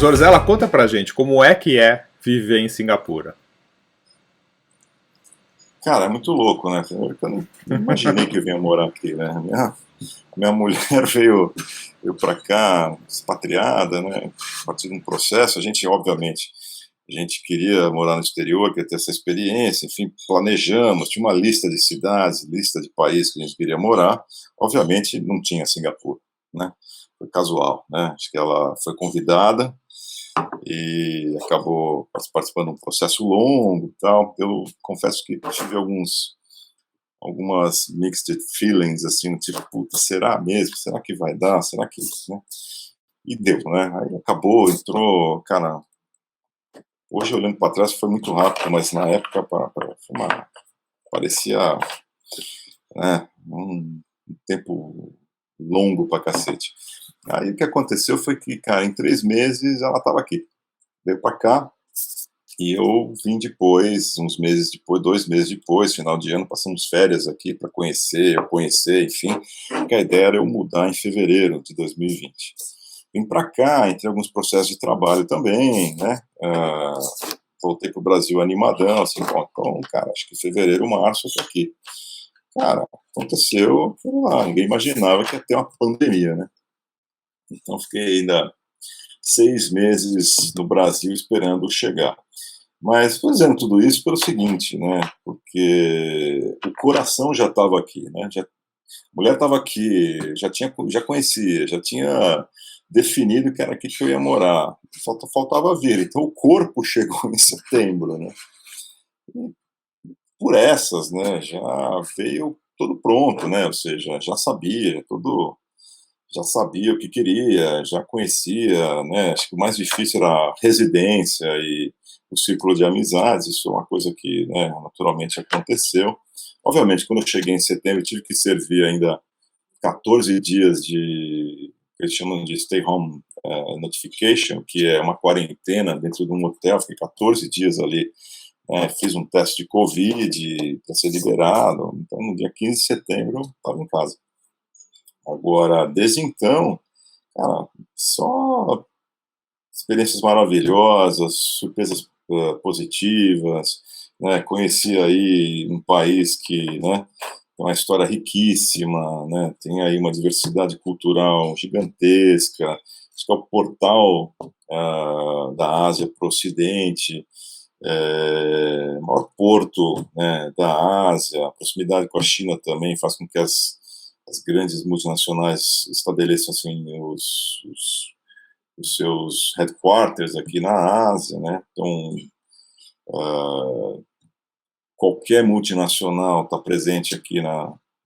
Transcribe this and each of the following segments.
Zorzella, conta pra gente como é que é viver em Singapura. Cara, é muito louco, né? Eu não imaginei que eu vinha morar aqui, né? Minha mulher veio para cá, expatriada, né? A partir de um processo, a gente, obviamente, a gente queria morar no exterior, queria ter essa experiência, enfim, planejamos, tinha uma lista de cidades, lista de países que a gente queria morar. Obviamente, não tinha Singapura, né? Foi casual, né? Acho que ela foi convidada e acabou participando de um processo longo e tal. Eu confesso que tive algumas mixed feelings, assim, tipo, puta, será mesmo? Será que vai dar? Será que, né? E deu, né? Aí acabou, entrou, cara, hoje olhando para trás foi muito rápido, mas na época parecia, né, um tempo longo pra cacete. Aí o que aconteceu foi que, cara, em 3 meses ela estava aqui, veio para cá. E eu vim depois, uns meses depois, 2 meses depois, final de ano, passamos férias aqui para conhecer, enfim, porque a ideia era eu mudar em fevereiro de 2020. Vim para cá, entre alguns processos de trabalho também, né? Voltei para o Brasil animadão, assim, bom, então, cara, acho que fevereiro, março eu tô aqui. Cara, aconteceu, sei lá, ninguém imaginava que ia ter uma pandemia, né? Então fiquei ainda 6 meses no Brasil esperando chegar. Mas estou dizendo tudo isso pelo seguinte, né? Porque o coração já estava aqui, né? A mulher estava aqui, já conhecia, já tinha definido que era aqui que eu ia morar. Faltava vir. Então o corpo chegou em setembro, né? E por essas, né? Já veio todo pronto, né? Ou seja, já sabia o que queria, já conhecia, né? Acho que o mais difícil era a residência e o círculo de amizades. Isso é uma coisa que, né, naturalmente aconteceu. Obviamente, quando eu cheguei em setembro, eu tive que servir ainda 14 dias de, eles chamam de stay home notification, que é uma quarentena dentro de um hotel. Fiquei 14 dias ali, fiz um teste de Covid para ser liberado. Então, no dia 15 de setembro, eu estava em casa. Agora, desde então, cara, só experiências maravilhosas, surpresas positivas, né? Conheci aí um país que, né, tem uma história riquíssima, né? Tem aí uma diversidade cultural gigantesca. Acho que é o portal da Ásia para o Ocidente, maior porto, né, da Ásia. A proximidade com a China também faz com que as grandes multinacionais estabeleçam assim, os seus headquarters aqui na Ásia, né? Então, qualquer multinacional está presente aqui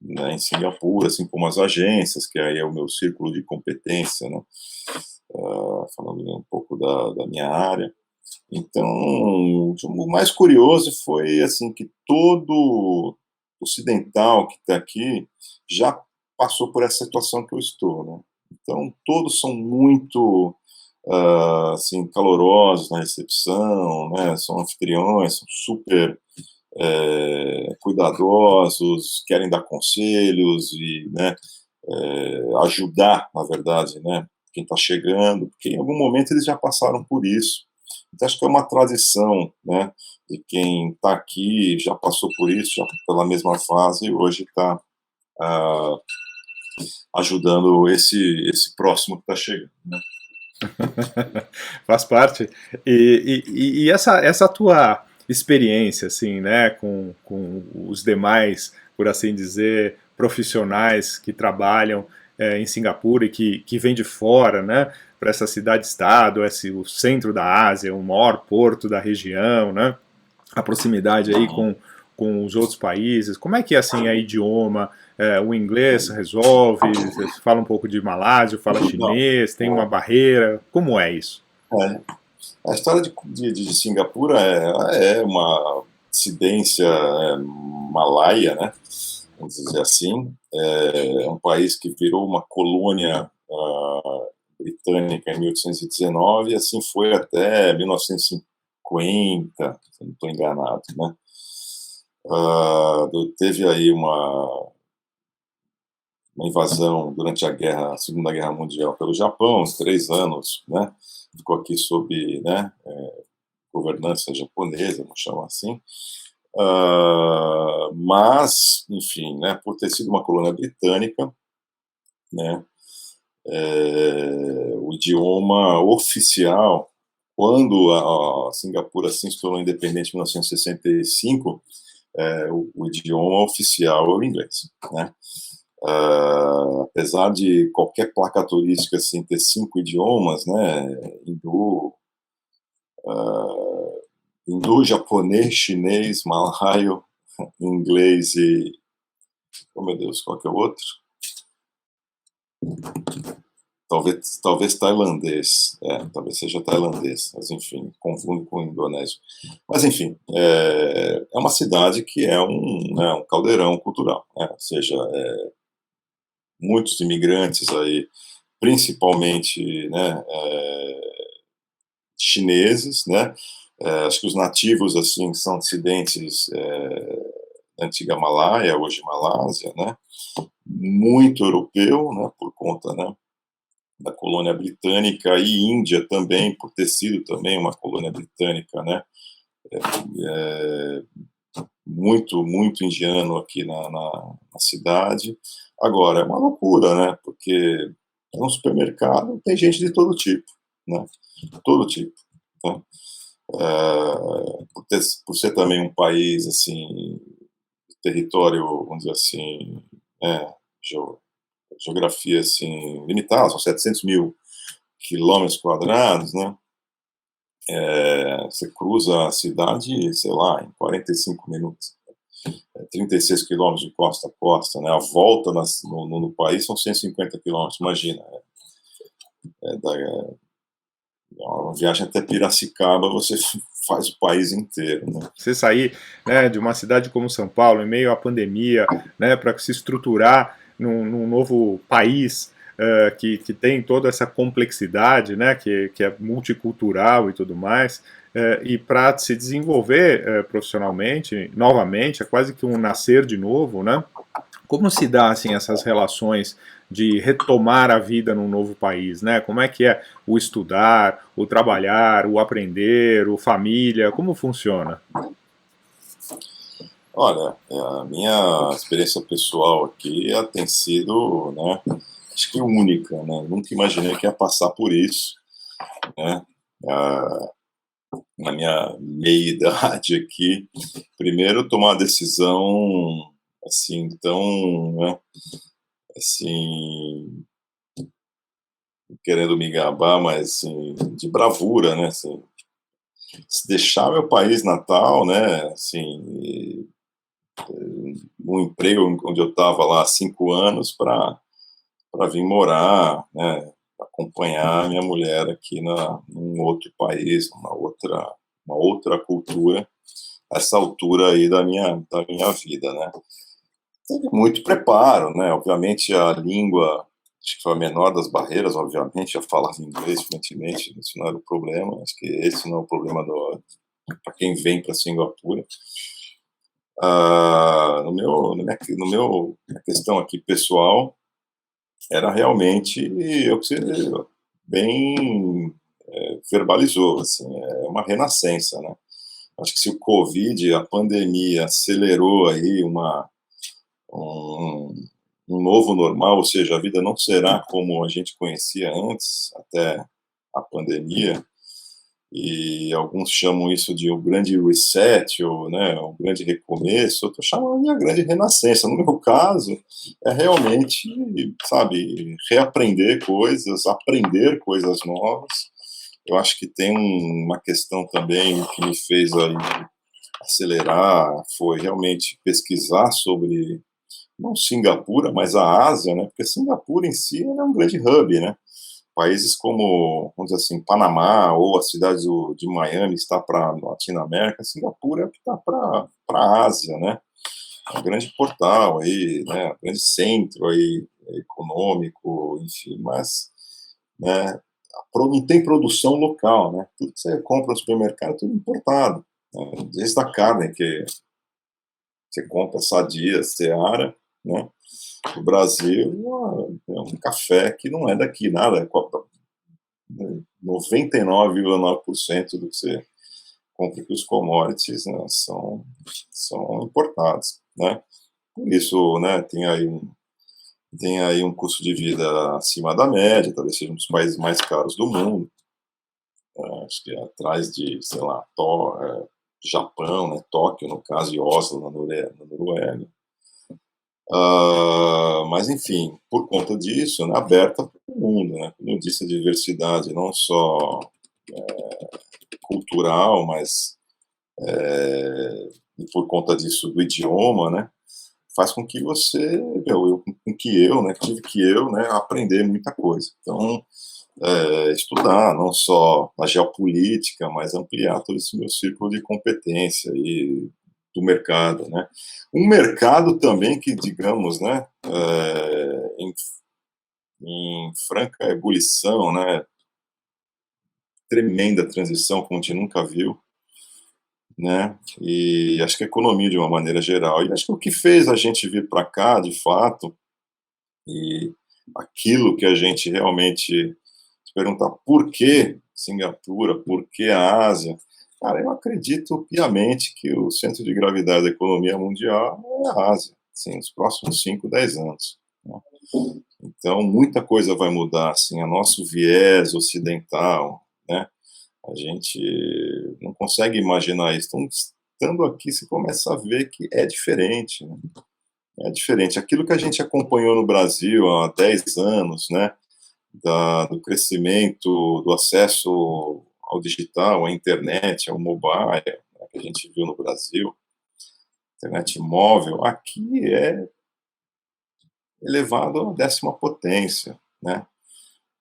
em Singapura, assim como as agências, que aí é o meu círculo de competência, né? Falando um pouco da minha área. Então, o mais curioso foi assim que todo ocidental que está aqui já passou por essa situação que eu estou, né? Então, todos são muito assim, calorosos na recepção, né? São anfitriões, são super cuidadosos, querem dar conselhos e, né, ajudar, na verdade, né, quem está chegando, porque em algum momento eles já passaram por isso. Então, acho que é uma tradição, né, de quem está aqui, já passou por isso, já pela mesma fase, e hoje está ajudando esse próximo que está chegando, né? Faz parte. E essa tua experiência, assim, né, com os demais, por assim dizer, profissionais que trabalham em Singapura e que vêm de fora, né, para essa cidade-estado, o centro da Ásia, o maior porto da região, né, a proximidade aí com os outros países. Como é que é assim a idioma? O inglês resolve? Você fala um pouco de malásio, fala Não, chinês, tem uma barreira? Como é isso? é, a história de Singapura é uma dissidência malaia, né? Vamos dizer assim. É um país que virou uma colônia britânica em 1819 e assim foi até 1950, se não estou enganado, né? Teve aí uma invasão durante a Segunda Guerra Mundial pelo Japão, uns 3 anos, né? ficou aqui sob, né, governança japonesa, vamos chamar assim. Mas, enfim, né, por ter sido uma colônia britânica, né, o idioma oficial, quando a Singapura assim, se tornou independente em 1965, o idioma oficial é o inglês, né? Apesar de qualquer placa turística assim, ter 5 idiomas, né, hindu, japonês, chinês, malaio, inglês e, oh meu Deus, qual que é o outro? Talvez tailandês, talvez seja tailandês, mas enfim, confundo com o indonésio. Mas enfim, é uma cidade que é né, um caldeirão cultural, né? Ou seja, muitos imigrantes aí, principalmente, né, chineses, né? Acho que os nativos assim são descendentes da antiga Malaya, hoje Malásia, né? Muito europeu, né? Por conta, né, da colônia britânica, e Índia também, por ter sido também uma colônia britânica, né? É, muito indiano aqui na cidade. Agora, é uma loucura, né? Porque no supermercado tem gente de todo tipo, né? Todo tipo. Né? Por ser também um país, assim, território, vamos dizer assim, geografia, assim, limitada, são 700 mil quilômetros quadrados, né? Você cruza a cidade, sei lá, em 45 minutos. 36 quilômetros de costa a costa, né? A volta no país são 150 quilômetros, imagina. É uma viagem até Piracicaba, você faz o país inteiro, né? Você sair, né, de uma cidade como São Paulo, em meio à pandemia, né, para se estruturar num novo país que tem toda essa complexidade, né, que é multicultural e tudo mais, e para se desenvolver profissionalmente, novamente, é quase que um nascer de novo, né? Como se dá assim essas relações de retomar a vida num novo país, né? Como é que é o estudar, o trabalhar, o aprender, o família, como funciona? Olha, a minha experiência pessoal aqui tem sido, né, acho que única, né? Nunca imaginei que ia passar por isso, né? Ah, na minha meia-idade aqui, primeiro tomar uma decisão assim tão, né, assim, querendo me gabar, mas assim, de bravura, né? Assim, deixar meu país natal, né? Assim, um emprego onde eu estava lá há 5 anos para vir morar, né? Acompanhar minha mulher aqui num outro país, uma outra cultura, essa altura aí da minha vida, né? Teve muito preparo, né? Obviamente a língua, acho que foi a menor das barreiras, obviamente, eu falava inglês fluentemente, isso não era o problema, acho que esse não é o problema para quem vem para Singapura. Na questão aqui pessoal, era realmente o que você bem verbalizou, assim, é uma renascença, né? Acho que se o Covid, a pandemia, acelerou aí um, um novo normal, ou seja, a vida não será como a gente conhecia antes, até a pandemia, e alguns chamam isso de um grande reset, ou, né, um grande recomeço, eu estou chamando de uma grande renascença. No meu caso, é realmente, sabe, reaprender coisas, aprender coisas novas. Eu acho que tem uma questão também que me fez aí acelerar, foi realmente pesquisar sobre, não Singapura, mas a Ásia, né, porque Singapura em si é um grande hub, né? Países como, vamos dizer assim, Panamá ou a cidade de Miami está para a Latinoamérica, Singapura é o que está para a Ásia, né? É um grande portal aí, né? Um grande centro aí econômico, enfim, mas, né? Não tem produção local, né? Tudo que você compra no supermercado é tudo importado, né? Desde a carne que você compra Sadia, Seara, né? O Brasil é um café que não é daqui, nada, 99,9% do que você compra que os commodities, né, são importados, né? Por isso, né, tem aí um custo de vida acima da média, talvez seja um dos países mais caros do mundo, acho que é atrás de, sei lá, Japão, né, Tóquio, no caso, e Oslo, na Noruega. Mas, enfim, por conta disso, né, aberta para o mundo, né? Como eu disse, a diversidade não só cultural, mas e por conta disso do idioma, né, faz com que você, com que eu, né, tive que eu, né, aprender muita coisa. Então, estudar não só a geopolítica, mas ampliar todo esse meu círculo de competência e do mercado, né. Um mercado também que, digamos, né, em franca ebulição, né, tremenda transição como a gente nunca viu, né, e acho que a economia de uma maneira geral. E acho que o que fez a gente vir para cá, de fato, e aquilo que a gente realmente se perguntar por que Singapura, por que a Ásia, cara, eu acredito piamente que o centro de gravidade da economia mundial é a Ásia, assim, nos próximos 5, 10 anos, né. Então, muita coisa vai mudar, assim, a nosso viés ocidental, né, a gente não consegue imaginar isso. Então, estando aqui, você começa a ver que é diferente, né, é diferente. Aquilo que a gente acompanhou no Brasil há 10 anos, né, do crescimento, do acesso ao digital, à internet, ao mobile, né, que a gente viu no Brasil, internet móvel, aqui é elevado à 10ª potência, né,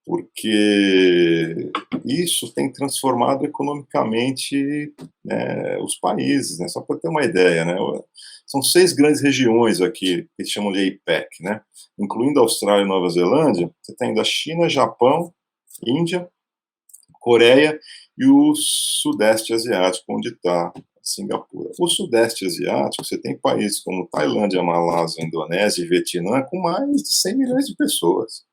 porque isso tem transformado economicamente, né, os países, né, só para ter uma ideia, né, são 6 grandes regiões aqui, que eles chamam de APEC, né, incluindo a Austrália e Nova Zelândia, você tem da China, Japão, Índia, Coreia e o Sudeste Asiático, onde está Singapura. O Sudeste Asiático, você tem países como Tailândia, Malásia, Indonésia e Vietnã, com mais de 100 milhões de pessoas.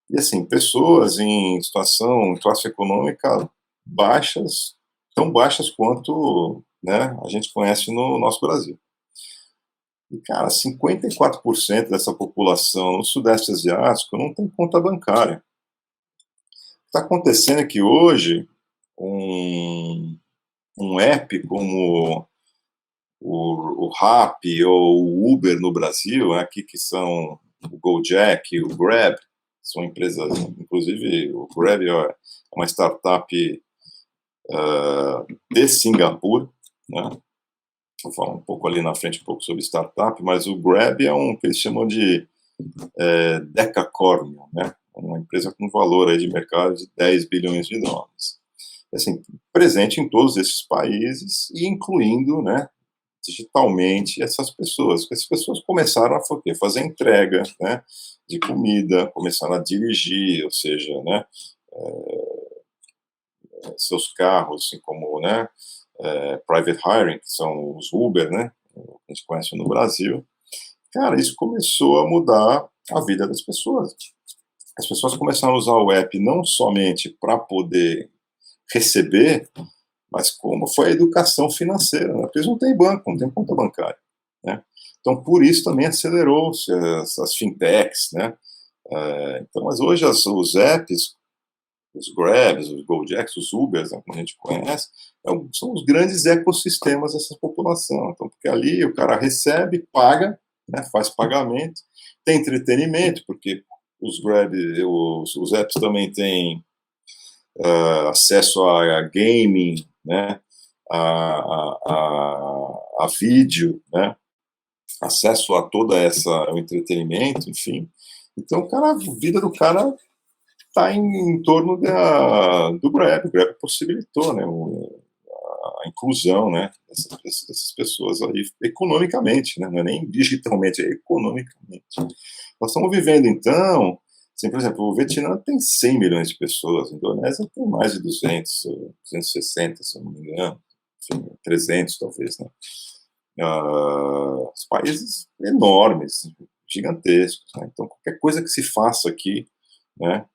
E, assim, pessoas em situação, em classe econômica baixas, tão baixas quanto, né, a gente conhece no nosso Brasil. E, cara, 54% dessa população no Sudeste Asiático não tem conta bancária. O que está acontecendo é que hoje, um app como o Rappi ou o Uber no Brasil, né, aqui que são o Gojek e o Grab, são empresas, inclusive o Grab é uma startup de Singapura, né? Vou falar um pouco ali na frente um pouco sobre startup, mas o Grab é um que eles chamam de decacórnio, né? Uma empresa com valor aí de mercado de 10 bilhões de dólares. Assim, presente em todos esses países e incluindo, né, digitalmente essas pessoas. Essas pessoas começaram a fazer entrega, né, de comida, começaram a dirigir, ou seja, né, seus carros, assim como, né, private hiring, que são os Uber, né, que a gente conhece no Brasil. Cara, isso começou a mudar a vida das pessoas. As pessoas começaram a usar o app não somente para poder receber, mas como foi a educação financeira, né? Porque eles não têm banco, não têm conta bancária, né? Então, por isso também acelerou-se as fintechs, né? Então, mas hoje os apps, os Grabs, os Gojeks, os Ubers, né, como a gente conhece, são os grandes ecossistemas dessa população. Então, porque ali o cara recebe, paga, né, faz pagamento, tem entretenimento, porque os Grab, os apps também têm acesso a gaming, né, a vídeo, né, acesso a toda o entretenimento, enfim. Então, cara, a vida do cara está em torno do Grab. O Grab possibilitou, né, a inclusão, né, dessas pessoas aí economicamente, né, não é nem digitalmente, é economicamente. Nós estamos vivendo, então, assim, por exemplo, o Vietnã tem 100 milhões de pessoas, a Indonésia tem mais de 200, 260, se eu não me engano, enfim, 300 talvez, né. Os países enormes, gigantescos, né? Então qualquer coisa que se faça aqui, né,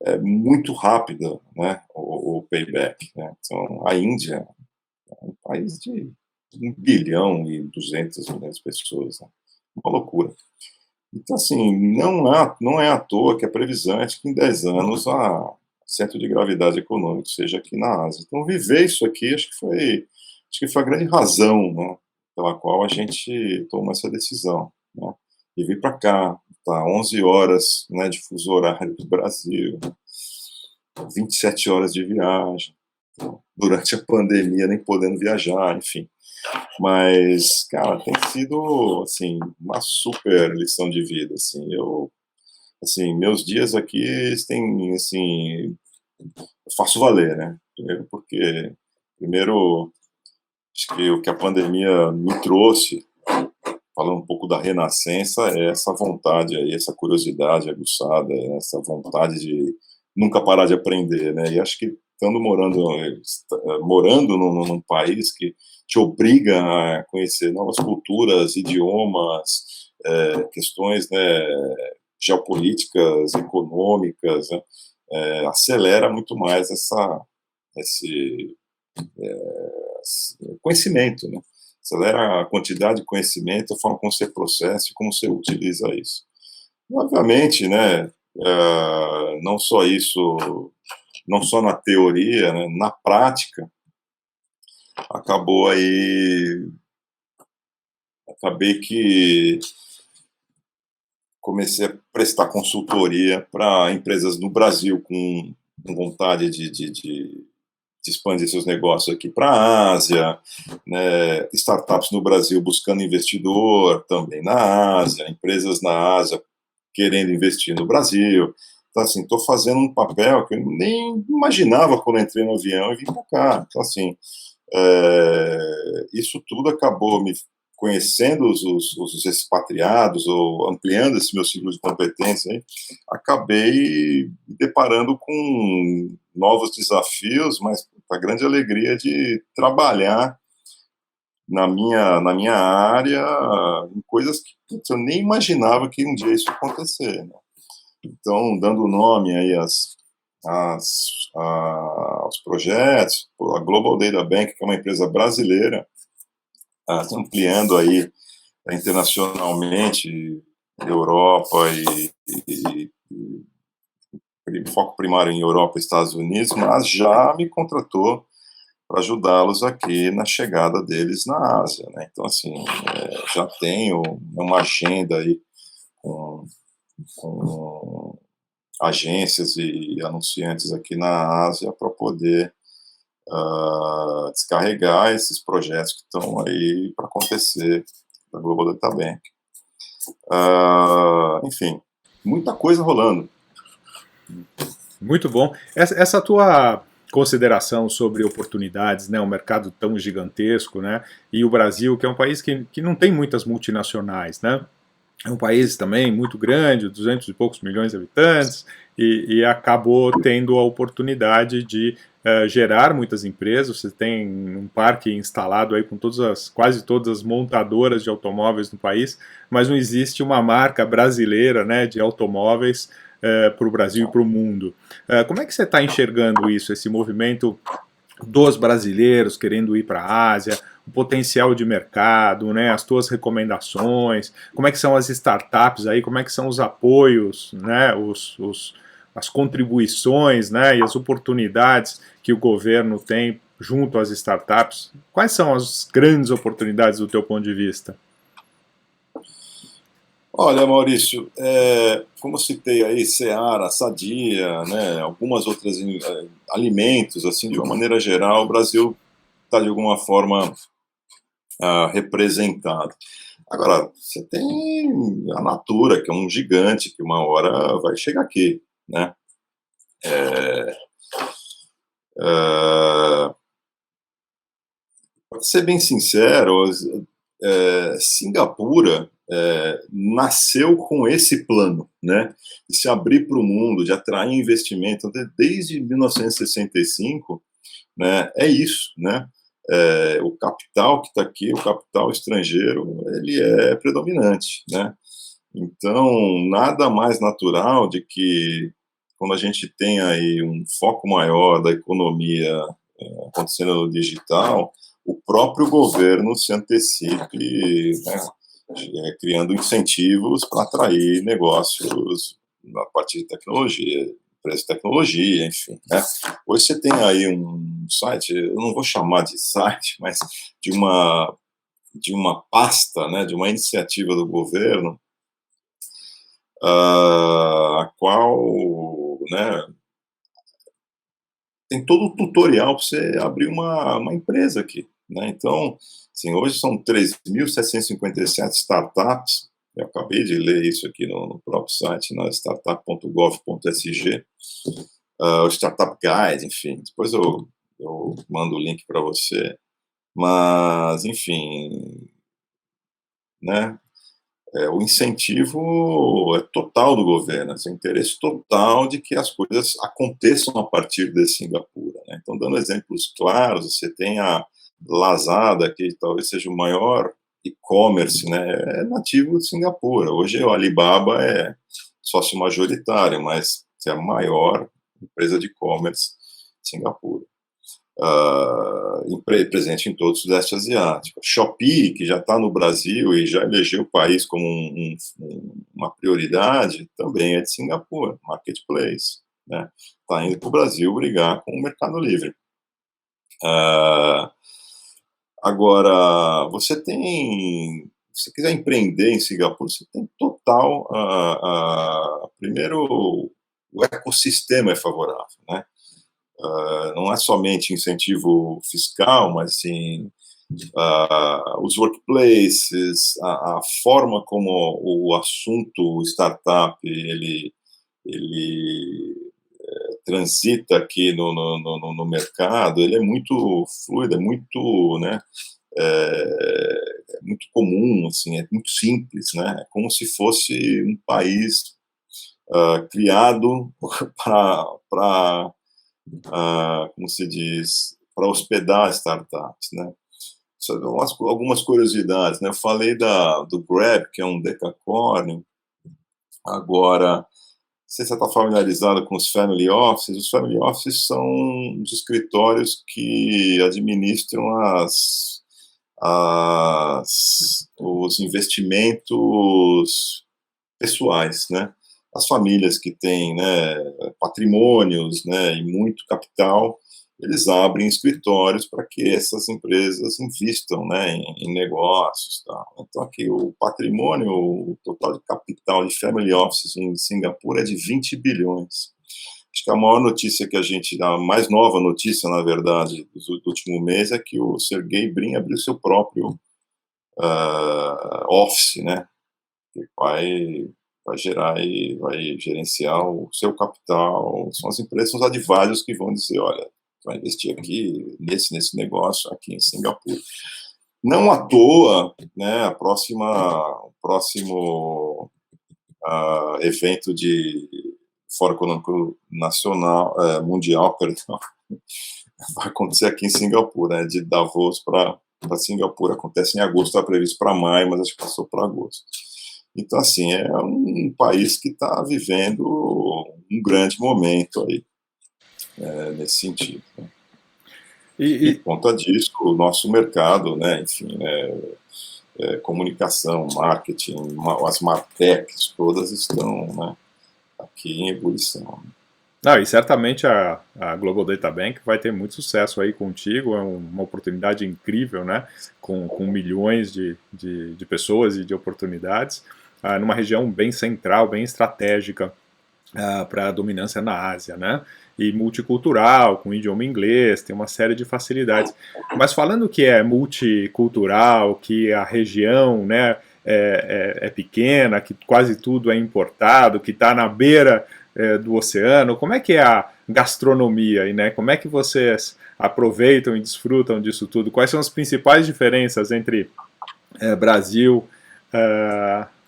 é muito rápida, né, o payback, né. Então, a Índia é um país de 1,2 bilhão de pessoas, né, uma loucura. Então, assim, não é à toa que a previsão é de que em 10 anos a centro de gravidade econômico seja aqui na Ásia. Então viver isso aqui acho que foi a grande razão, né, pela qual a gente tomou essa decisão, né, e vir para cá, tá 11 horas, né, de fuso horário do Brasil, 27 horas de viagem, durante a pandemia nem podendo viajar, enfim. Mas, cara, tem sido, assim, uma super lição de vida, assim. Assim, meus dias aqui, eles têm, assim, eu faço valer, né. Primeiro, acho que o que a pandemia me trouxe, falando um pouco da renascença, é essa vontade aí, essa curiosidade aguçada, essa vontade de nunca parar de aprender, né. E acho que estando morando num país que te obriga a conhecer novas culturas, idiomas, questões, né, geopolíticas, econômicas, né, acelera muito mais esse conhecimento, né? Acelera a quantidade de conhecimento, a forma como você processa e como você utiliza isso. E, obviamente, né, não só isso, não só na teoria, né, na prática, acabou aí, acabei que comecei a prestar consultoria para empresas no Brasil com vontade de expandir seus negócios aqui para a Ásia, né, startups no Brasil buscando investidor também na Ásia, empresas na Ásia querendo investir no Brasil. Então, assim, estou fazendo um papel que eu nem imaginava quando entrei no avião e vim para cá. Então, assim, isso tudo acabou me conhecendo os expatriados, ou ampliando esse meu ciclo de competência, aí, acabei me deparando com novos desafios, mas com a grande alegria de trabalhar na minha área em coisas que putz, eu nem imaginava que um dia isso ia acontecer, né? Então, dando nome aí aos projetos, a Global Data Bank, que é uma empresa brasileira, ampliando aí internacionalmente, Europa foco primário em Europa e Estados Unidos, mas já me contratou para ajudá-los aqui na chegada deles na Ásia, né? Então, assim, já tenho uma agenda aí com agências e anunciantes aqui na Ásia para poder descarregar esses projetos que estão aí para acontecer da Global Data Bank. Enfim, muita coisa rolando. Muito bom. Essa tua consideração sobre oportunidades, né, um mercado tão gigantesco, né, e o Brasil, que é um país que não tem muitas multinacionais, né, é um país também muito grande, 200 e poucos milhões de habitantes, e acabou tendo a oportunidade de gerar muitas empresas. Você tem um parque instalado aí com quase todas as montadoras de automóveis no país, mas não existe uma marca brasileira, né, de automóveis para o Brasil e para o mundo. Como é que você está enxergando isso, esse movimento dos brasileiros querendo ir para a Ásia, o potencial de mercado, né, as tuas recomendações, como é que são as startups aí, como é que são os apoios, né, as contribuições, né, e as oportunidades que o governo tem junto às startups? Quais são as grandes oportunidades do teu ponto de vista? Olha, Maurício, como eu citei aí, Seara, Sadia, né, algumas outras alimentos, assim, de uma maneira geral, o Brasil está de alguma forma representado. Agora, você tem a Natura, que é um gigante, que uma hora vai chegar aqui, né? Para ser bem sincero, Singapura nasceu com esse plano, né, de se abrir para o mundo, de atrair investimento desde 1965, né, é isso, né, o capital que está aqui, o capital estrangeiro, ele é predominante, né, então nada mais natural de que quando a gente tem aí um foco maior da economia acontecendo no digital, o próprio governo se antecipe, né, criando incentivos para atrair negócios a partir de tecnologia, empresas de tecnologia, enfim, né. Hoje você tem aí um site, eu não vou chamar de site, mas de uma pasta, né, de uma iniciativa do governo, a qual, né, tem todo o tutorial para você abrir uma empresa aqui, né. Então, assim, hoje são 3.757 startups, eu acabei de ler isso aqui no próprio site, na startup.gov.sg, o Startup Guide, enfim, depois eu mando o link para você. Mas, enfim, né, o incentivo é total do governo, assim, interesse total de que as coisas aconteçam a partir de Singapura, né. Então, dando exemplos claros, você tem a Lazada, que talvez seja o maior e-commerce, né, é nativo de Singapura. Hoje o Alibaba é sócio majoritário, mas é a maior empresa de e-commerce de Singapura, presente em todo o Sudeste Asiático. Shopee, que já está no Brasil e já elegeu o país como uma prioridade, também é de Singapura, marketplace, né? Está indo para o Brasil brigar com o Mercado Livre. Ah, agora, se você quiser empreender em Singapura, você tem total, primeiro, o ecossistema é favorável, né? Não é somente incentivo fiscal, mas sim os workplaces, a forma como o assunto startup ele transita aqui no mercado, ele é muito fluido, é muito, né, é muito comum, assim, é muito simples, né, é como se fosse um país criado para como se diz, para hospedar startups, né. Só algumas curiosidades, né, eu falei do Grab, que é um decacorn, agora, não sei se você está familiarizado com os family offices são os escritórios que administram os investimentos pessoais, né. As famílias que têm, né, patrimônios, né, e muito capital, eles abrem escritórios para que essas empresas invistam, né, em negócios, tal. Então aqui o patrimônio o total de capital de family offices em Singapura é de 20 bilhões. Acho que a maior notícia que a mais nova notícia, na verdade, do último mês é que o Sergey Brin abriu seu próprio office, né, que vai gerar e vai gerenciar o seu capital. São as empresas, são os advisors que vão dizer: olha, vai investir aqui nesse negócio aqui em Singapura. Não à toa, né, o próximo evento de Fórum Econômico Nacional, Mundial, perdão, vai acontecer aqui em Singapura, né, de Davos para Singapura. Acontece em agosto, está previsto para maio, mas acho que passou para agosto. Então, assim, é um país que está vivendo um grande momento aí, nesse sentido, né? E E, por conta disso, o nosso mercado, né, enfim, comunicação, marketing, as martechs todas estão, né, aqui em ebulição. não, e certamente a Global Data Bank vai ter muito sucesso aí contigo, é uma oportunidade incrível, né? Com milhões de pessoas e de oportunidades, numa região bem central, bem estratégica para a dominância na Ásia, né? E multicultural, com idioma inglês, tem uma série de facilidades. Mas falando que é multicultural, que a região, né, é pequena, que quase tudo é importado, que está na beira do oceano, como é que é a gastronomia aí, né? Como é que vocês aproveitam e desfrutam disso tudo? Quais são as principais diferenças entre Brasil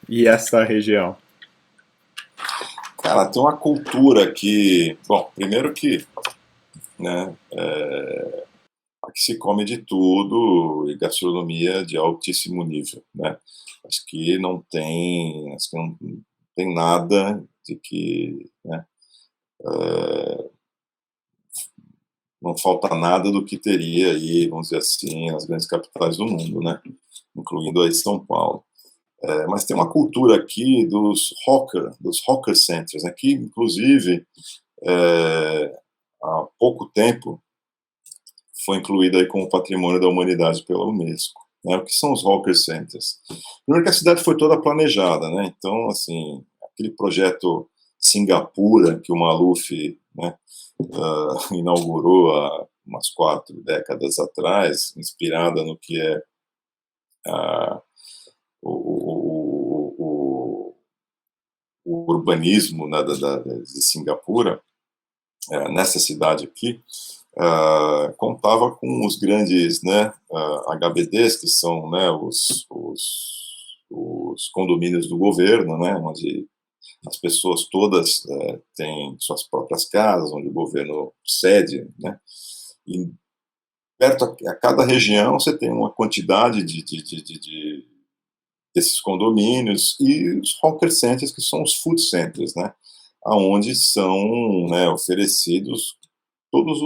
e essa região? Cara, tem uma cultura que, bom, primeiro que, né, aqui se come de tudo e gastronomia de altíssimo nível, né? Acho que não tem nada de que, né, não falta nada do que teria aí, vamos dizer assim, nas grandes capitais do mundo, né? Incluindo aí São Paulo. Mas tem uma cultura aqui dos hawker centers, né? Que, inclusive, há pouco tempo, foi incluída aí como Patrimônio da Humanidade pela Unesco. Né? O que são os hawker centers? Primeiro que a cidade foi toda planejada, né? Então, assim, aquele projeto Singapura que o Maluf, né, inaugurou há umas 4 décadas atrás, inspirada no que é o urbanismo, né, de Singapura, nessa cidade aqui, contava com os grandes, né, HBDs, que são, né, os condomínios do governo, né, onde as pessoas todas têm suas próprias casas, onde o governo cede, né, e perto a cada região você tem uma quantidade desses condomínios, e os hawker centers, que são os food centers, né, aonde são, né, oferecidos todos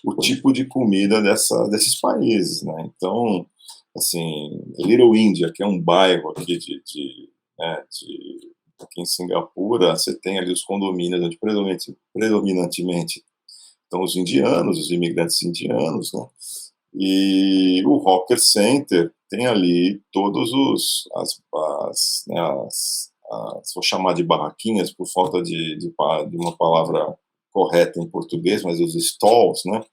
o tipo de comida desses países, né? Então, assim, Little India, que é um bairro aqui né, aqui em Singapura, você tem ali os condomínios onde predominantemente estão os indianos, os imigrantes indianos, né? E o Hawker Center tem ali todos né, vou chamar de barraquinhas por falta de uma palavra correta em português, mas os stalls, né,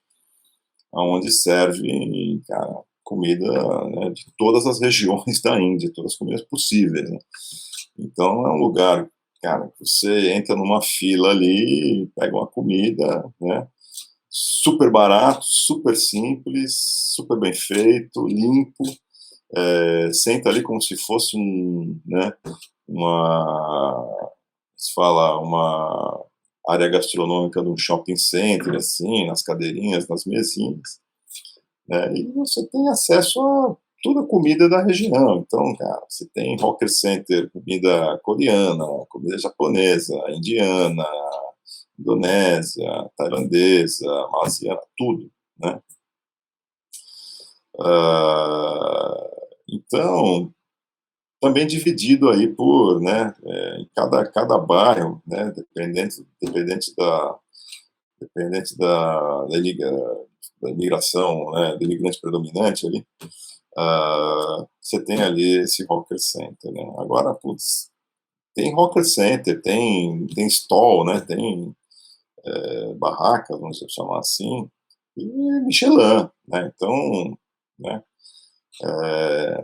onde serve, cara, comida, né, de todas as regiões da Índia, todas as comidas possíveis, né? Então é um lugar, cara, que você entra numa fila ali, pega uma comida, né, super barato, super simples, super bem feito, limpo, senta ali como se fosse né, uma área gastronômica de um shopping center, assim, nas cadeirinhas, nas mesinhas, né, e você tem acesso a toda a comida da região. Então, cara, você tem hawker center, comida coreana, comida japonesa, indiana, indonésia, tailandesa, malasiana, tudo, né? Então, também dividido aí por, né, em cada bairro, né, da imigração, né, do imigrante predominante ali, você tem ali esse hawker center, né? Agora, putz, tem hawker center, tem stall, né, tem barracas, vamos chamar assim, e Michelin, né? Então, né,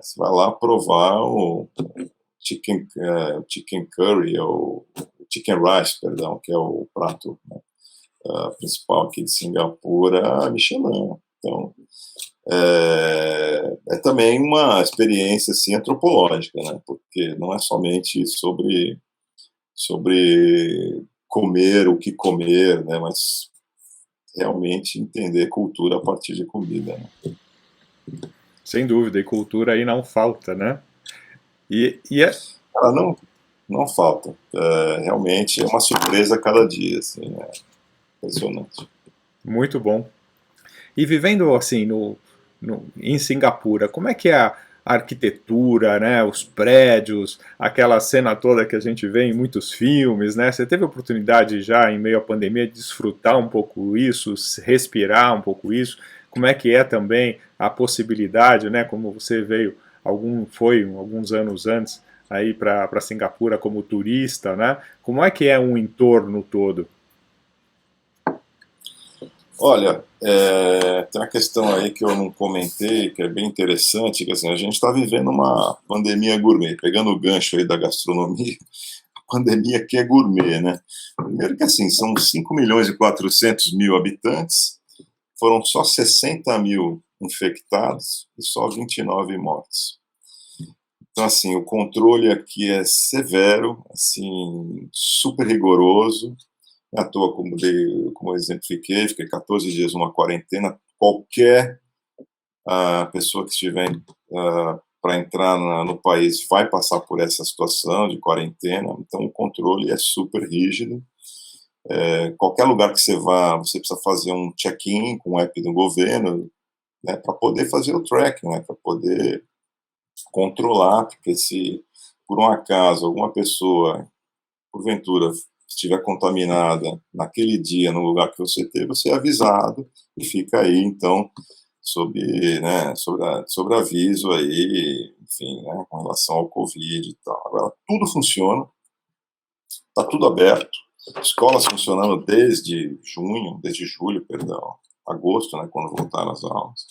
você vai lá provar o chicken curry, ou chicken rice, perdão, que é o prato, né, principal aqui de Singapura, Michelin. Então, é também uma experiência assim, antropológica, né? Porque não é somente sobre comer o que comer, né? Mas realmente entender cultura a partir de comida, né? Sem dúvida, e cultura aí não falta, né? E é Não falta. Realmente é uma surpresa a cada dia, assim, é impressionante. muito bom. E vivendo assim em Singapura, como é que é a arquitetura, né, os prédios, aquela cena toda que a gente vê em muitos filmes, né? Você teve a oportunidade já em meio à pandemia de desfrutar um pouco isso, respirar um pouco isso? Como é que é também a possibilidade, né, como você veio foi alguns anos antes aí para Singapura como turista, né? Como é que é um entorno todo? Olha, tem uma questão aí que eu não comentei, que é bem interessante, que assim, a gente está vivendo uma pandemia gourmet, pegando o gancho aí da gastronomia, a pandemia que é gourmet, né? Primeiro que assim, são 5.400.000 habitantes, foram só 60 mil infectados e só 29 mortes. Então, assim, o controle aqui é severo, assim, super rigoroso. Não é à toa, como eu exemplifiquei, fiquei 14 dias numa quarentena. Qualquer pessoa que estiver para entrar no país vai passar por essa situação de quarentena. Então, o controle é super rígido. Qualquer lugar que você vá, você precisa fazer um check-in com o app do governo, né, para poder fazer o tracking, né, para poder controlar, porque se por um acaso alguma pessoa, porventura, estiver contaminada naquele dia no lugar que você teve, você é avisado e fica aí, então, sob, né, sobre aviso aí, enfim, né, com relação ao Covid e tal. Agora, tudo funciona, está tudo aberto, escolas funcionando desde julho, perdão, agosto, né, quando voltaram as aulas.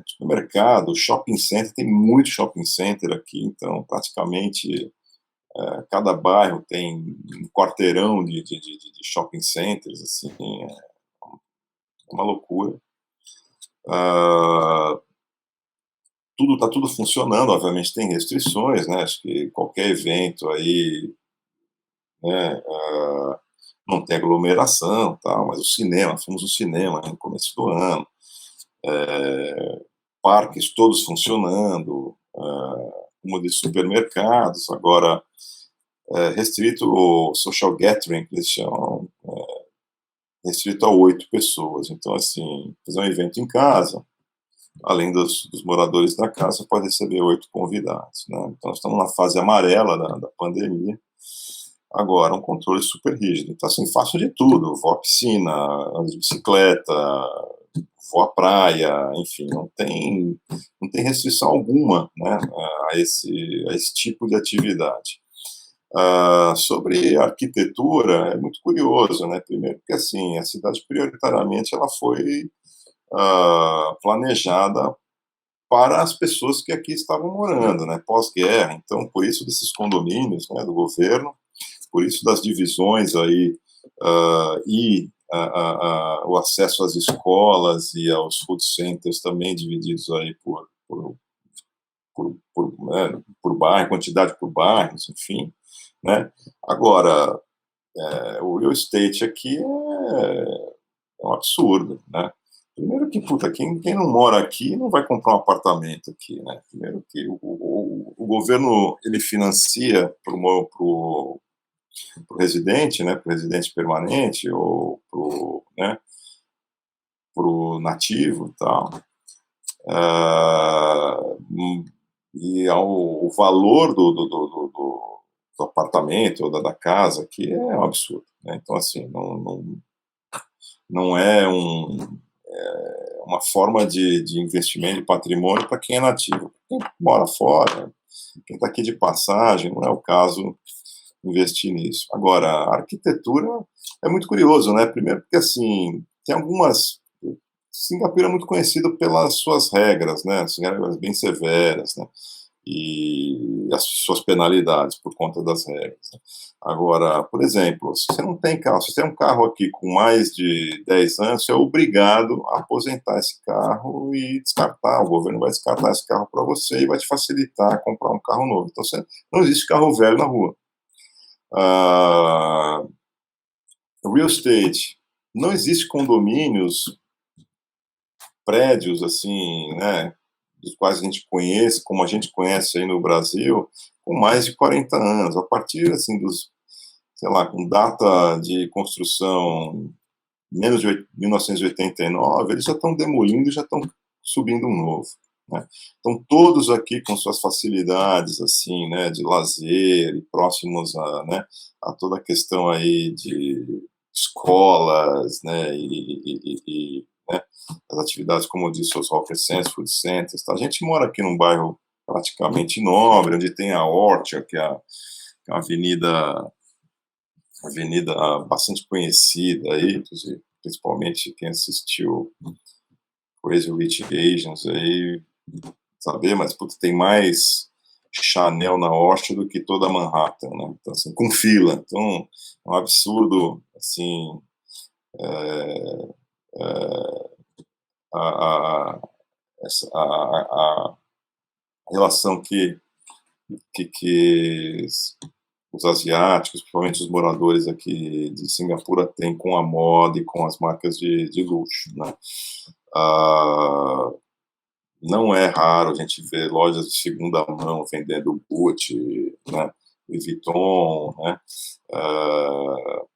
Supermercado, shopping center, tem muito shopping center aqui, então praticamente cada bairro tem um quarteirão de shopping centers, assim, é uma loucura. Tudo está tudo funcionando, obviamente tem restrições, né? Acho que qualquer evento aí, né, não tem aglomeração, tal, mas o cinema, fomos no cinema, né, no começo do ano, parques todos funcionando, como de supermercados, agora restrito o social gathering, que eles chamam, restrito a 8 pessoas. Então, assim, fazer um evento em casa, além dos moradores da casa, pode receber 8 convidados, né? Então, nós estamos na fase amarela da pandemia. Agora, um controle super rígido. Então, assim, faço de tudo. Vou à piscina, ando de bicicleta, vou à praia, enfim, não tem restrição alguma, né, a esse tipo de atividade. Sobre arquitetura, é muito curioso, né? Primeiro porque, assim, a cidade prioritariamente ela foi planejada para as pessoas que aqui estavam morando, né? Pós-guerra, então, por isso desses condomínios, né, do governo, por isso das divisões aí, e o acesso às escolas e aos food centers também divididos aí por bairro, quantidade por bairros, enfim, né? Agora, o real estate aqui é um absurdo, né? Primeiro que, puta, quem não mora aqui não vai comprar um apartamento aqui, né? Primeiro que o governo, ele financia pro residente, né, pro residente permanente ou né, pro nativo e tal, e o valor do apartamento ou da casa aqui é um absurdo, né? Então, assim, não é uma forma de investimento de patrimônio para quem é nativo. Quem mora fora, quem está aqui de passagem, não é o caso investir nisso. Agora, a arquitetura é muito curioso, né? Primeiro porque, assim, tem algumas... Singapura é muito conhecido pelas suas regras, né? As regras bem severas, né? E as suas penalidades por conta das regras, né? Agora, por exemplo, se você não tem carro, se você tem um carro aqui com mais de 10 anos, você é obrigado a aposentar esse carro e descartar. O governo vai descartar esse carro para você e vai te facilitar comprar um carro novo. Então, não existe carro velho na rua. Real estate, não existe condomínios, prédios assim, né, dos quais a gente conhece, como a gente conhece aí no Brasil, com mais de 40 anos. A partir assim sei lá, com data de construção menos de 1989, eles já estão demolindo e já estão subindo um novo, né? Então, todos aqui com suas facilidades, assim, né, de lazer e próximos né, a toda a questão aí de escolas, né, né, as atividades, como eu disse, os hawker centers, food centers, tá? A gente mora aqui num bairro praticamente nobre, onde tem a Orchard, que é uma avenida bastante conhecida aí, principalmente quem assistiu Crazy Rich Asians aí, saber, mas putz, tem mais Chanel na Orchard do que toda Manhattan, né? Então, assim, com fila. Então, é um absurdo, assim, a, a relação que os asiáticos, principalmente os moradores aqui de Singapura, têm com a moda e com as marcas de luxo, né? Não é raro a gente ver lojas de segunda mão vendendo Gucci, né? Louis Vuitton, né?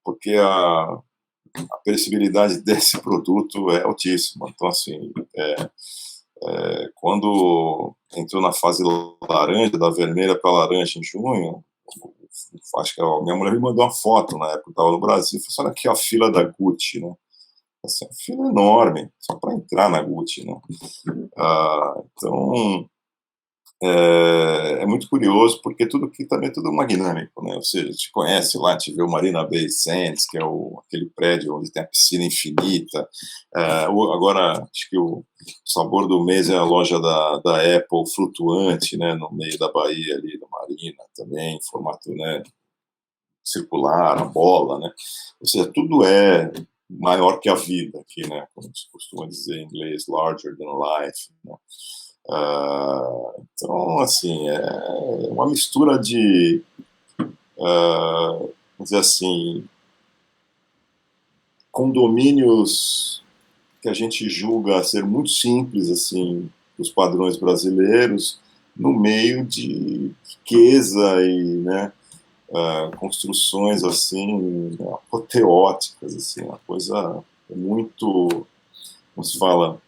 Porque a perecibilidade desse produto é altíssima. Então, assim, quando entrou na fase laranja, da vermelha para laranja em junho, acho que a minha mulher me mandou uma foto na época, eu estava no Brasil, falou assim, olha aqui a fila da Gucci, né? Assim, a fila é enorme, só para entrar na Gucci, né? Então, é muito curioso, porque tudo aqui também é tudo magnâmico, né? Ou seja, a gente conhece lá, a gente vê o Marina Bay Sands, que é aquele prédio onde tem a piscina infinita. Agora, acho que o sabor do mês é a loja da Apple flutuante, né? No meio da Bahia ali, da Marina também, em formato, né, circular, a bola, né? Ou seja, tudo é maior que a vida aqui, né? Como se costuma dizer em inglês, larger than life, né? Então, assim, é uma mistura de, vamos dizer assim, condomínios que a gente julga ser muito simples, assim, os padrões brasileiros, no meio de riqueza e, né, construções, assim, apoteóticas, assim, uma coisa muito, como se fala,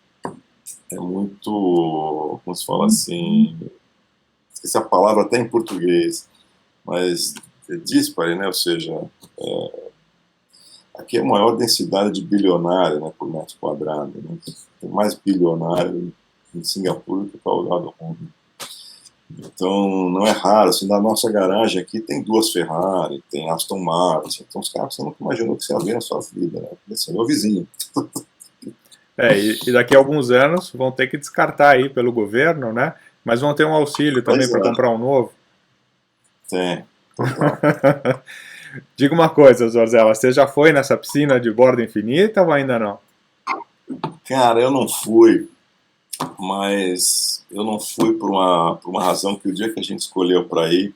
como se fala assim, esqueci a palavra até em português, mas é dispare, né? Ou seja, aqui é a maior densidade de bilionário, né, por metro quadrado, né? Tem mais bilionário em Singapura do que para o lado do mundo. Então, não é raro, assim, na nossa garagem aqui tem 2 Ferrari, tem Aston Martin, então os carros que você nunca imaginou que você ia ver na sua vida, né? Esse é meu vizinho. E daqui a alguns anos vão ter que descartar aí pelo governo, né? Mas vão ter um auxílio também Pois para é, comprar um novo. tem, total. Diga uma coisa, Zorzela, você já foi nessa piscina de borda infinita ou ainda não? Cara, eu não fui, mas eu não fui por uma razão que o dia que a gente escolheu para ir,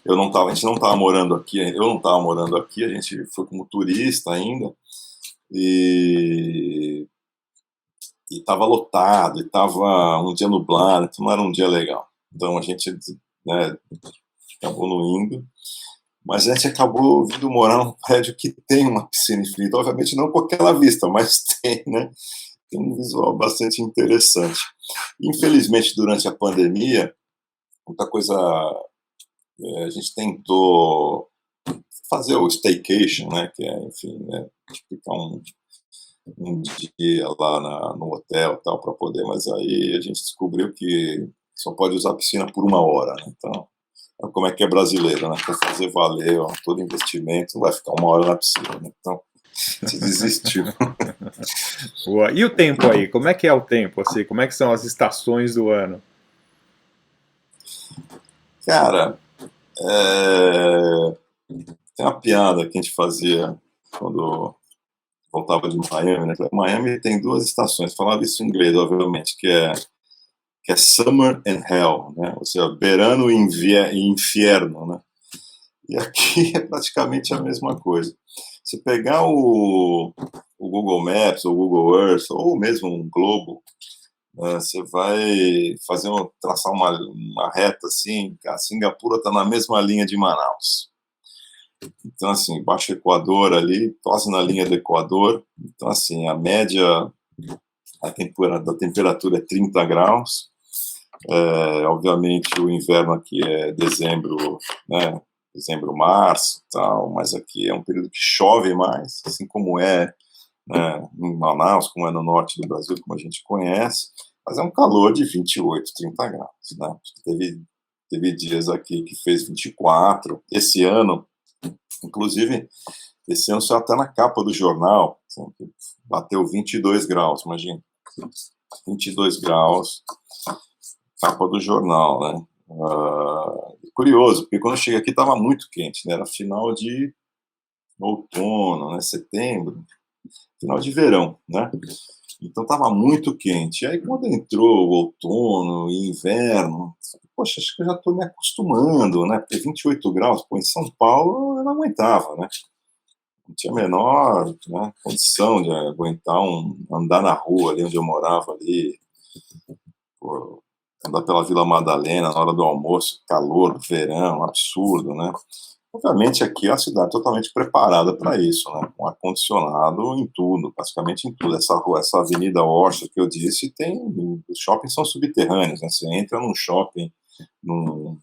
a gente não estava morando aqui, eu não estava morando aqui, a gente foi como turista ainda, e estava lotado, e estava um dia nublado, então não era um dia legal. Então a gente, né, acabou não indo, mas a gente acabou vindo morar num prédio que tem uma piscina infinita, obviamente não com aquela vista, mas tem, né? Tem um visual bastante interessante. Infelizmente, durante a pandemia, muita coisa, a gente tentou fazer o staycation, né, que é, enfim, né, ficar um dia lá no hotel tal para poder, mas aí a gente descobriu que só pode usar a piscina por 1 hora, né? Então, como é que é brasileiro, né? Para fazer valer todo investimento, vai ficar 1 hora na piscina, né? Então, se desistiu. Boa. E o tempo aí? Como é que é o tempo? Assim, como é que são as estações do ano? Cara, tem uma piada que a gente fazia quando voltava de Miami, né? Miami tem 2 estações, falava isso em inglês, obviamente, que é Summer and Hell, né? Ou seja, verano e inferno, né? E aqui é praticamente a mesma coisa. Se pegar o Google Maps, ou o Google Earth, ou mesmo um globo, você vai traçar uma reta assim, a Singapura está na mesma linha de Manaus. Então, assim, baixo Equador ali, quase na linha do Equador. Então, assim, a média da temperatura é 30 graus. Obviamente, o inverno aqui é dezembro, né? Dezembro, março, tal, mas aqui é um período que chove mais, assim como é, né, em Manaus, como é no norte do Brasil, como a gente conhece, mas é um calor de 28, 30 graus, né? Teve dias aqui que fez 24. Esse ano, inclusive, esse ano só está na capa do jornal, assim, bateu 22 graus, imagina. 22 graus, capa do jornal, né? Curioso, porque quando eu cheguei aqui estava muito quente, né? Era final de outono, né? Setembro, final de verão, né? Então estava muito quente. E aí quando entrou o outono e inverno, poxa, acho que eu já estou me acostumando, né? Porque 28 graus, pô, em São Paulo eu não aguentava, né? Não tinha a menor, né, condição de aguentar andar na rua ali onde eu morava ali, pô, andar pela Vila Madalena na hora do almoço, calor, verão, absurdo, né? Obviamente aqui é uma cidade totalmente preparada para isso, né? Com ar-condicionado em tudo, praticamente em tudo. Essa rua, essa Avenida Orça que eu disse, tem, os shoppings são subterrâneos, né? Você entra num shopping, num,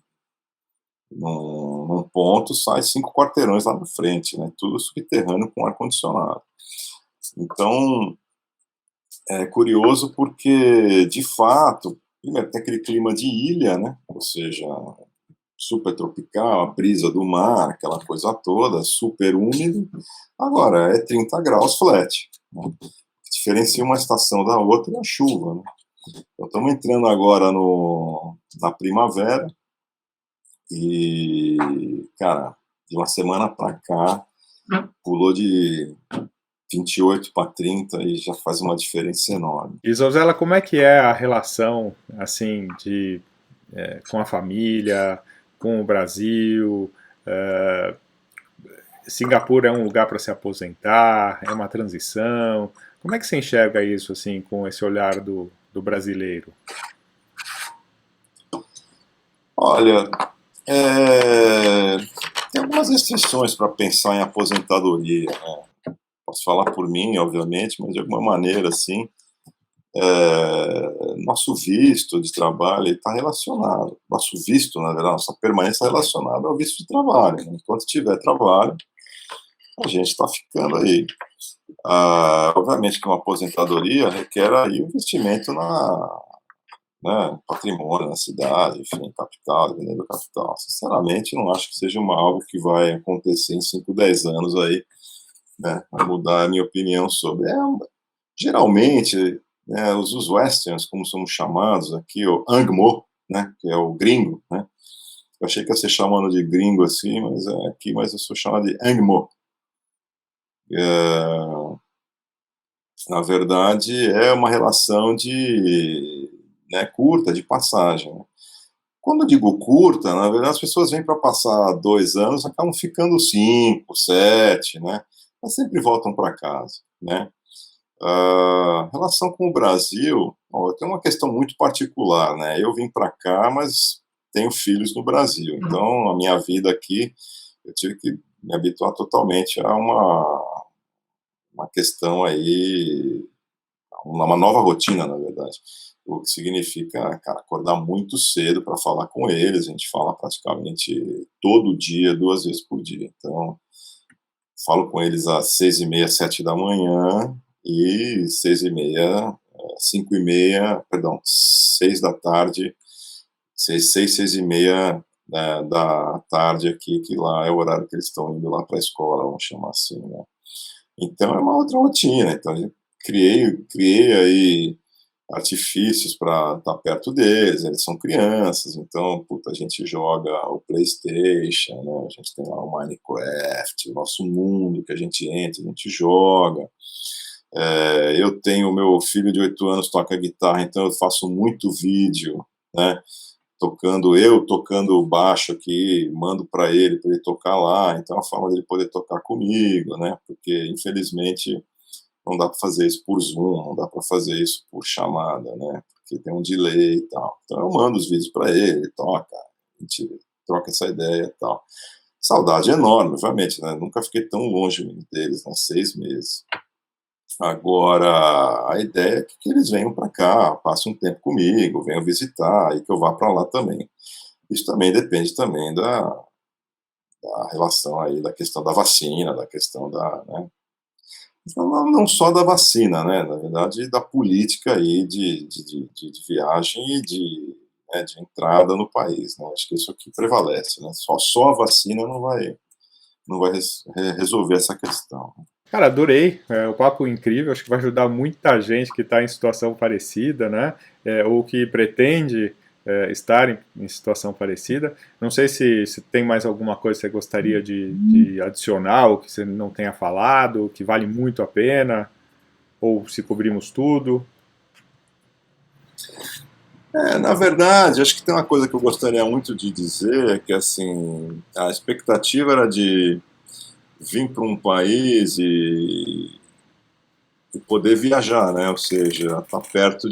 num ponto, sai 5 quarteirões lá na frente, né? Tudo subterrâneo com ar-condicionado. Então, é curioso porque, de fato, primeiro tem aquele clima de ilha, né? Ou seja, super tropical, a brisa do mar, aquela coisa toda, super úmido. Agora, é 30 graus flat, né? O que diferencia uma estação da outra é a chuva, né? Então, estamos entrando agora na primavera e, cara, de uma semana para cá, pulou de 28 para 30 e já faz uma diferença enorme. E Zozela, como é que é a relação, assim, com a família, com o Brasil? É, Singapura é um lugar para se aposentar? É uma transição? Como é que você enxerga isso, assim, com esse olhar do brasileiro? Olha, tem algumas restrições para pensar em aposentadoria, né? Posso falar por mim, obviamente, mas de alguma maneira, assim, nosso visto de trabalho está relacionado. Nosso visto, na verdade, nossa permanência é relacionada ao visto de trabalho, né? Enquanto tiver trabalho, a gente está ficando aí. Obviamente que uma aposentadoria requer aí um investimento né, patrimônio na cidade, enfim, capital, dependendo do capital. Sinceramente, não acho que seja algo que vai acontecer em 5, 10 anos aí, né, vai mudar a minha opinião sobre. Geralmente, né, os westerns, como somos chamados aqui, o Angmo, né, que é o gringo, né, eu achei que ia ser chamado de gringo assim, mas é aqui, mas eu sou chamado de Angmo. É, na verdade, é uma relação né, curta, de passagem, né? Quando eu digo curta, na verdade as pessoas vêm para passar 2 anos, acabam ficando 5, 7, né, mas sempre voltam para casa, né. Relação com o Brasil, ó, tem uma questão muito particular, né, eu vim para cá, mas tenho filhos no Brasil, então a minha vida aqui, eu tive que me habituar totalmente a uma questão aí, uma nova rotina, na verdade. O que significa, cara, acordar muito cedo para falar com eles. A gente fala praticamente todo dia, 2 vezes por dia. Então, falo com eles às 6h30, 7 da manhã e 6h30, 5h30, perdão, 6 da tarde, 6h30 da tarde aqui, que lá é o horário que eles estão indo lá para a escola, vamos chamar assim, né? Então é uma outra rotina. Então, a gente criei aí artifícios para estar perto deles, eles são crianças, então, puta, a gente joga o PlayStation, né, a gente tem lá o Minecraft, o nosso mundo que a gente entra, a gente joga. Eu tenho o meu filho de 8 anos toca guitarra, então eu faço muito vídeo, né, tocando baixo aqui, mando para ele tocar lá, então é uma forma dele poder tocar comigo, né, porque infelizmente não dá para fazer isso por Zoom, não dá para fazer isso por chamada, né? Porque tem um delay e tal. Então eu mando os vídeos para ele toca, a gente troca essa ideia e tal. Saudade enorme, obviamente, né? Nunca fiquei tão longe deles, né? 6 meses. Agora, a ideia é que eles venham para cá, passem um tempo comigo, venham visitar e que eu vá para lá também. Isso também depende também da relação aí, da questão da vacina, da questão né, não só da vacina, né, na verdade, da política aí de viagem e né, de entrada no país, né, acho que isso aqui prevalece, né, só a vacina não vai resolver essa questão. Cara, adorei, o papo incrível, acho que vai ajudar muita gente que está em situação parecida, né? Ou que pretende estar em situação parecida. Não sei se tem mais alguma coisa que você gostaria de adicionar, ou que você não tenha falado, que vale muito a pena, ou se cobrimos tudo. Na verdade, acho que tem uma coisa que eu gostaria muito de dizer, que assim, a expectativa era de vir para um país e poder viajar, né, ou seja, estar perto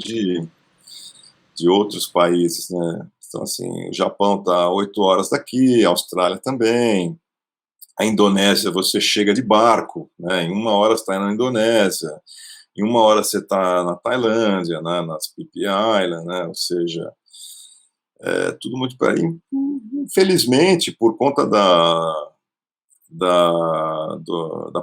de outros países, né? Então, assim, o Japão está 8 horas daqui, a Austrália também, a Indonésia você chega de barco, né? Em 1 hora você está na Indonésia, em 1 hora você está na Tailândia, né? Nas Phi Island, né? Ou seja, é tudo muito perto. Infelizmente, por conta da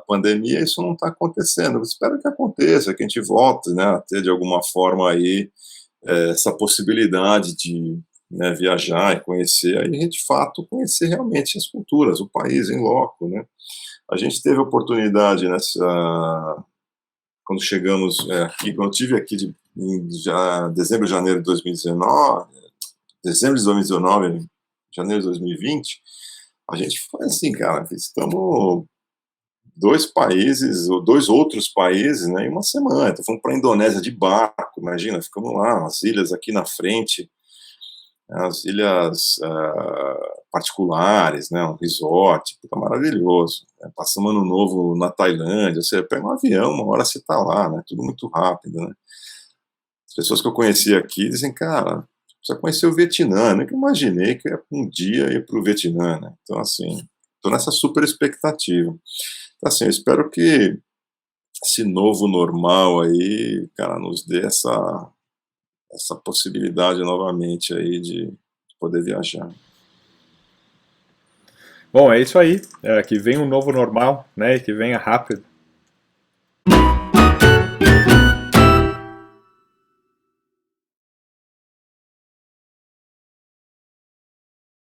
pandemia, isso não está acontecendo. Eu espero que aconteça, que a gente volte, né, a ter de alguma forma aí essa possibilidade de, né, viajar e conhecer, aí de fato conhecer realmente as culturas, o país em loco, né. A gente teve oportunidade quando chegamos aqui, quando eu estive aqui em dezembro, janeiro de 2019, dezembro de 2019, janeiro de 2020, a gente foi assim, cara, visitamos 2 países, ou 2 outros países, né, em 1 semana. Então fomos para a Indonésia de barco, imagina, ficamos lá, umas ilhas aqui na frente, as ilhas particulares, né, um resort, puta, maravilhoso. Né, passamos Ano Novo na Tailândia, você pega um avião, 1 hora você está lá, né, tudo muito rápido, né. As pessoas que eu conheci aqui dizem: "Cara, precisa conhecer o Vietnã", eu nunca imaginei que um dia ir para o Vietnã, né. Então, assim, estou nessa super expectativa. Então, assim, eu espero que esse novo normal aí, cara, nos dê essa possibilidade novamente aí de poder viajar. Bom, é isso aí. Que venha um novo normal, né? E que venha rápido.